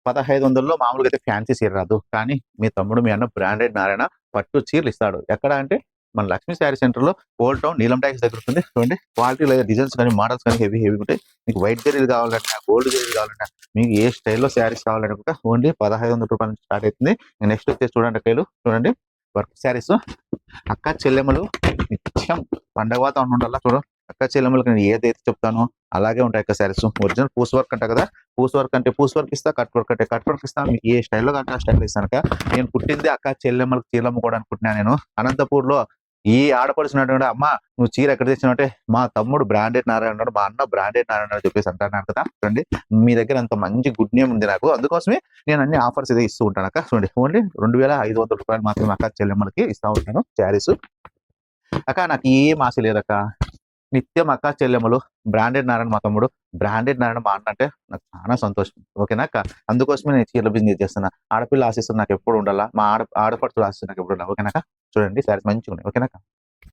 1500లో మామూలుగా అయితే ఫ్యాన్సీ చీర రాదు. కానీ మీ తమ్ముడు, మీ అన్న బ్రాండెడ్ నారాయణ పట్టు చీరలు ఇస్తాడు. ఎక్కడ అంటే మన లక్ష్మీ శారీ సెంటర్‌లో ఓల్డ్ టౌన్ నీలం టాకీస్ దగ్గర ఉంటుంది. చూడండి క్వాలిటీ లేదా డిజైన్స్ కానీ, మోడల్స్ కానీ హెవీగా ఉంటాయి. మీకు వైట్ జరీలు కావాలన్నా, గోల్డ్ జరీలు కావాలన్నా, మీకు ఏ స్టైల్‌లో శారీస్ కావాలన్నా కూడా ఓన్లీ రూ. 1500 నుంచి స్టార్ట్ అవుతుంది. నెక్స్ట్ వచ్చేసి చూడండి అక్కలు చూడండి వర్క్ శారీస్. అక్క చెల్లెమ్మలు నిత్యం పండగ వాతావరణం ఉండాలా. చూడు అక్క చెల్లెమ్మలకి నేను ఏదైతే చెప్తానో అలాగే ఉంటాయి అక్క శారీస్. ఒరిజినల్ పూస్ వర్క్ అంట కదా, పూస్ వర్క్ అంటే పూస్ వర్క్ ఇస్తా, కట్ వర్క్ అంటే కట్ వర్క్ ఇస్తా. మీకు ఏ స్టైల్లో కంటే ఆ స్టైల్లో ఇస్తాను అక్క. నేను పుట్టింది అక్క చెల్లెమ్మలకు చీరలు అమ్ముకోవడానికి పుట్టినా. నేను అనంతపూర్లో ఈ ఆడపడుచున్నట్టు అమ్మ నువ్వు చీర ఎక్కడ తెచ్చినట్టే మా తమ్ముడు బ్రాండెడ్ నారాయణ ఉన్నాడు, మా అన్న బ్రాండెడ్ నారాయణ అని చెప్పేసి అంటున్నాను కదా. చూడండి మీ దగ్గర అంత మంచి గుడ్ నేమ్ ఉంది నాకు, అందుకోసమే నేను అన్ని ఆఫర్స్ ఇదే ఇస్తూ ఉంటాను అక్క. చూడండి ఓన్లీ రూ. 2500 మాత్రమే అక్క చెల్లెమ్మలకి ఇస్తా ఉంటాను శారీస్. అక్క నాకు ఏం ఆశ లేదక్క, నిత్యం అక్క చెల్లెమ్మలు బ్రాండెడ్ నారాయణ మా తమ్ముడు, బ్రాండెడ్ నారాయణ మా అన్న అంటే నాకు చాలా సంతోషం. ఓకేనా అక్క, అందుకోసమే నేను చీరల బిజినెస్ చేస్తున్నా. ఆడపిల్ల ఆశిస్తుంది నాకు ఎప్పుడు ఉండాలా, మా ఆడపడుతులు ఆశిస్తుంది నాకు ఎప్పుడు ఉండాలి. ఓకేనా అక్క, చూడండి శారీస్ మంచిగా ఉన్నాయి. ఓకేనా అక్క.